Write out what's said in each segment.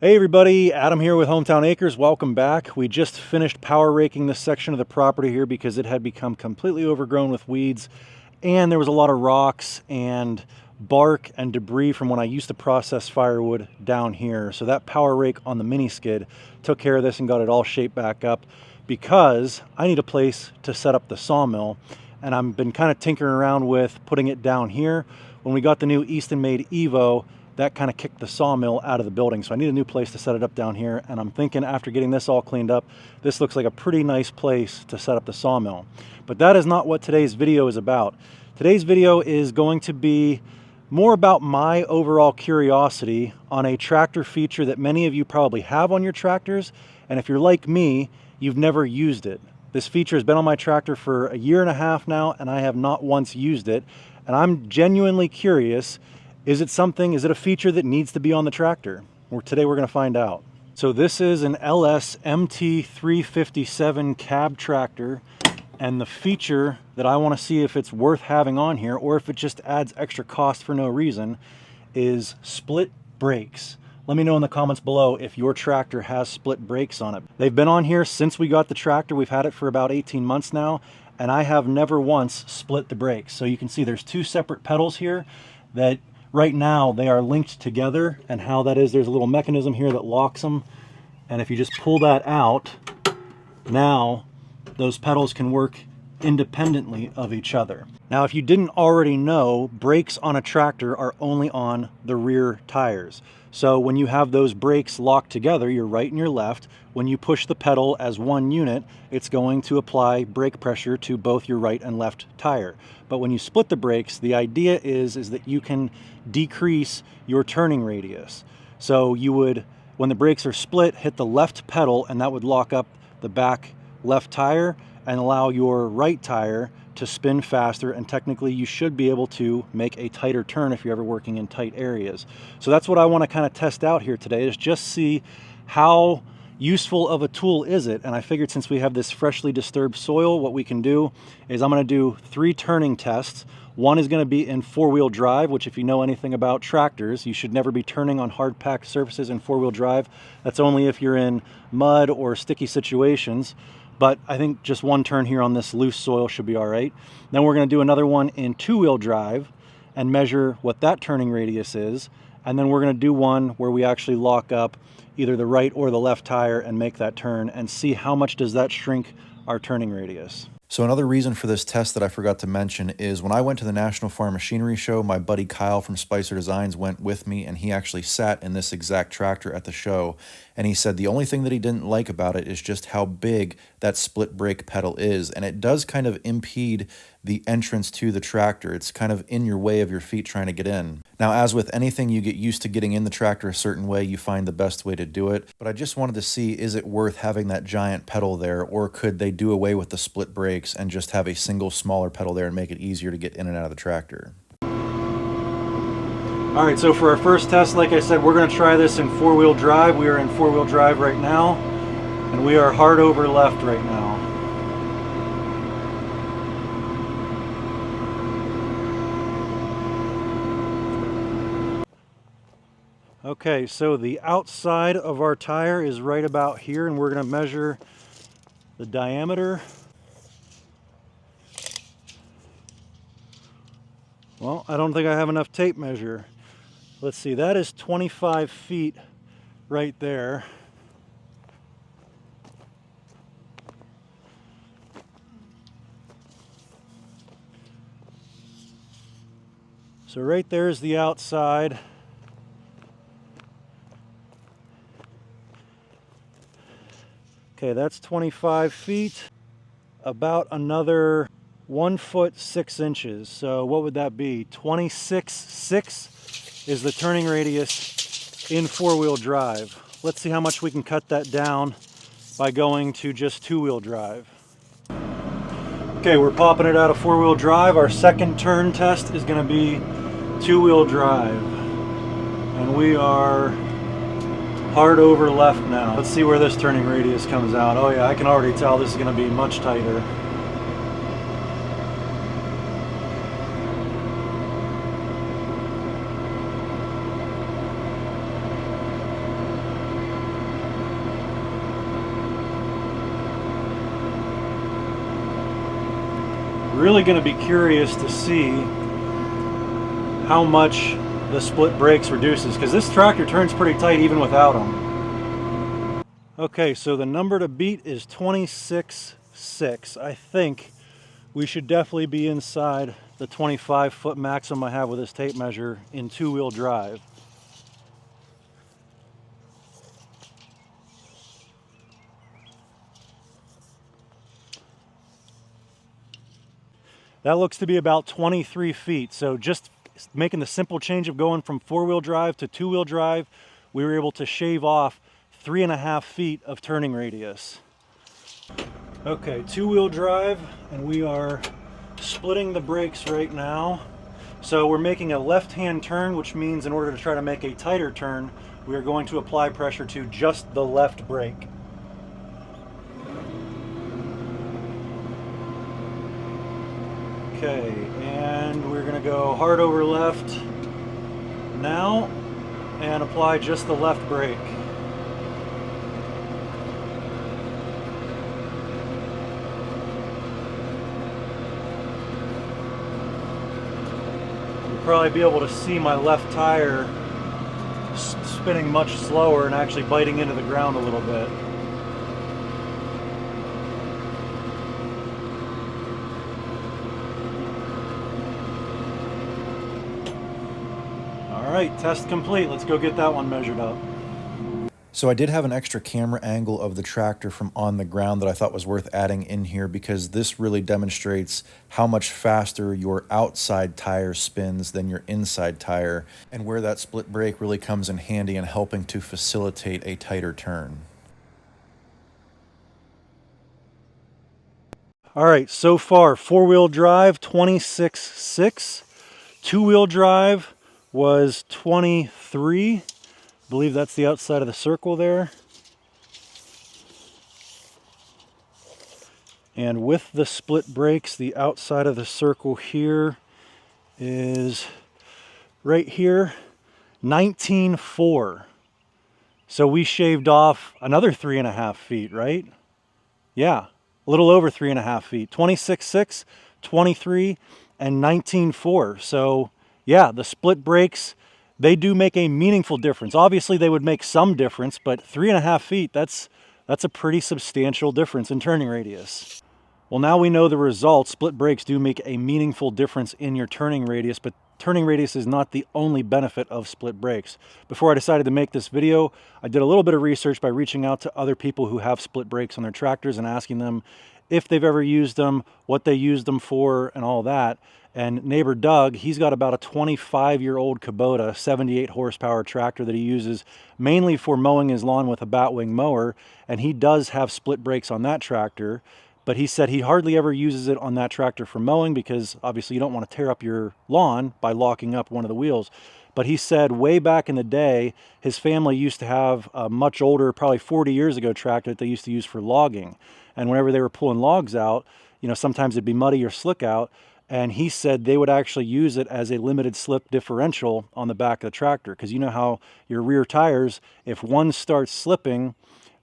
Hey everybody, Adam here with Hometown Acres. Welcome back. We just finished power raking this section of the property here because it had become completely overgrown with weeds and there was a lot of rocks and bark and debris from when I used to process firewood down here. So that power rake on the mini skid took care of this and got it all shaped back up because I need a place to set up the sawmill, and I've been kind of tinkering around with putting it down here. When we got the new Easton made Evo, that kind of kicked the sawmill out of the building. So I need a new place to set it up down here. And I'm thinking after getting this all cleaned up, this looks like a pretty nice place to set up the sawmill. But that is not what today's video is about. Today's video is going to be more about my overall curiosity on a tractor feature that many of you probably have on your tractors. And if you're like me, you've never used it. This feature has been on my tractor for a year and a half now, and I have not once used it. And I'm genuinely curious. Is it a feature that needs to be on the tractor? Well, today we're going to find out. So this is an LS MT357 cab tractor, and the feature that I want to see if it's worth having on here or if it just adds extra cost for no reason is split brakes. Let me know in the comments below if your tractor has split brakes on it. They've been on here since we got the tractor. We've had it for about 18 months now, and I have never once split the brakes. So you can see there's two separate pedals here that right now they are linked together, and how that is, there's a little mechanism here that locks them, and if you just pull that out, now those pedals can work independently of each other. Now, if you didn't already know, brakes on a tractor are only on the rear tires. So when you have those brakes locked together, your right and your left, when you push the pedal as one unit, it's going to apply brake pressure to both your right and left tire. But when you split the brakes, the idea is that you can decrease your turning radius. So you would, when the brakes are split, hit the left pedal, and that would lock up the back left tire and allow your right tire to spin faster, and technically you should be able to make a tighter turn if you're ever working in tight areas. So that's what I want to kind of test out here today, is just see how useful of a tool is it. And I figured since we have this freshly disturbed soil, what we can do is I'm going to do 3 turning tests. One is going to be in 4-wheel drive, which if you know anything about tractors, you should never be turning on hard packed surfaces in 4-wheel drive. That's only if you're in mud or sticky situations. But I think just one turn here on this loose soil should be all right. Then we're going to do another one in 2-wheel drive and measure what that turning radius is. And then we're going to do one where we actually lock up either the right or the left tire and make that turn and see how much does that shrink our turning radius. So another reason for this test that I forgot to mention is when I went to the National Farm Machinery Show, my buddy Kyle from Spicer Designs went with me, and he actually sat in this exact tractor at the show. And he said the only thing that he didn't like about it is just how big that split brake pedal is. And it does kind of impede the entrance to the tractor. It's kind of in your way of your feet trying to get in. Now, as with anything, you get used to getting in the tractor a certain way, you find the best way to do it. But I just wanted to see, is it worth having that giant pedal there, or could they do away with the split brakes and just have a single smaller pedal there and make it easier to get in and out of the tractor? All right, so for our first test, like I said, we're going to try this in 4-wheel drive. We are in 4-wheel drive right now, and we are hard over left right now. Okay, so the outside of our tire is right about here, and we're going to measure the diameter. Well, I don't think I have enough tape measure. Let's see, that is 25 feet right there. So right there is the outside. Okay, that's 25 feet, about another 1 foot 6 inches. So what would that be? 26.6 is the turning radius in 4-wheel drive. Let's see how much we can cut that down by going to just 2-wheel drive. Okay, we're popping it out of 4-wheel drive. Our second turn test is going to be 2-wheel drive. And we are hard over left now. Let's see where this turning radius comes out. Oh yeah, I can already tell this is going to be much tighter. Really going to be curious to see how much the split brakes reduces, because this tractor turns pretty tight even without them. Okay, so the number to beat is 26.6. I think we should definitely be inside the 25-foot maximum I have with this tape measure in two-wheel drive. That looks to be about 23 feet. So just making the simple change of going from four-wheel drive to two-wheel drive, we were able to shave off 3.5 feet of turning radius. Okay, two-wheel drive, and we are splitting the brakes right now. So we're making a left-hand turn, which means in order to try to make a tighter turn, we are going to apply pressure to just the left brake. Okay, and we're going to go hard over left now and apply just the left brake. You'll probably be able to see my left tire spinning much slower and actually biting into the ground a little bit. All right, test complete. Let's go get that one measured up. So I did have an extra camera angle of the tractor from on the ground that I thought was worth adding in here, because this really demonstrates how much faster your outside tire spins than your inside tire, and where that split brake really comes in handy in helping to facilitate a tighter turn. All right, so far, four-wheel drive, 26.6. Two-wheel drive was 23. I believe that's the outside of the circle there. And with the split brakes, the outside of the circle here is right here, 19.4. So we shaved off another 3.5 feet, right? Yeah, a little over 3.5 feet. 26.6, 23, and 19.4. So yeah, the split brakes, they do make a meaningful difference. Obviously, they would make some difference, but 3.5 feet, that's a pretty substantial difference in turning radius. Well, now we know the results. Split brakes do make a meaningful difference in your turning radius, but turning radius is not the only benefit of split brakes. Before I decided to make this video, I did a little bit of research by reaching out to other people who have split brakes on their tractors and asking them if they've ever used them, what they used them for, and all that. And neighbor Doug, he's got about a 25-year-old Kubota 78 horsepower tractor that he uses mainly for mowing his lawn with a batwing mower, and he does have split brakes on that tractor. But he said he hardly ever uses it on that tractor for mowing, because obviously you don't want to tear up your lawn by locking up one of the wheels. But he said way back in the day, his family used to have a much older, probably 40 years ago, tractor that they used to use for logging. And whenever they were pulling logs out, you know, sometimes it'd be muddy or slick out. And he said they would actually use it as a limited slip differential on the back of the tractor. Because you know how your rear tires, if one starts slipping,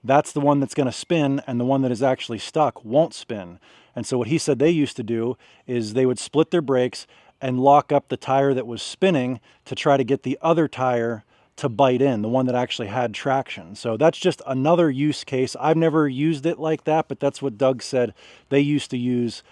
that's the one that's going to spin, and the one that is actually stuck won't spin. And so what he said they used to do is they would split their brakes and lock up the tire that was spinning to try to get the other tire to bite in, the one that actually had traction. So that's just another use case. I've never used it like that, but that's what Doug said they used to use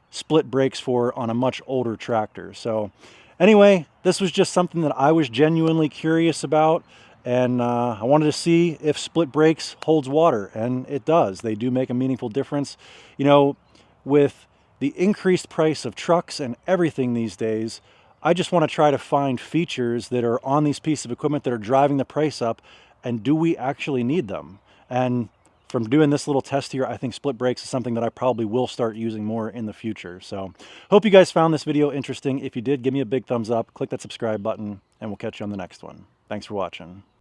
split brakes for on a much older tractor. So anyway, this was just something that I was genuinely curious about. And I wanted to see if split brakes holds water, and it does. They do make a meaningful difference. You know, with the increased price of trucks and everything these days, I just want to try to find features that are on these pieces of equipment that are driving the price up, and do we actually need them? And from doing this little test here, I think split brakes is something that I probably will start using more in the future. So hope you guys found this video interesting. If you did, give me a big thumbs up, click that subscribe button, and we'll catch you on the next one. Thanks for watching.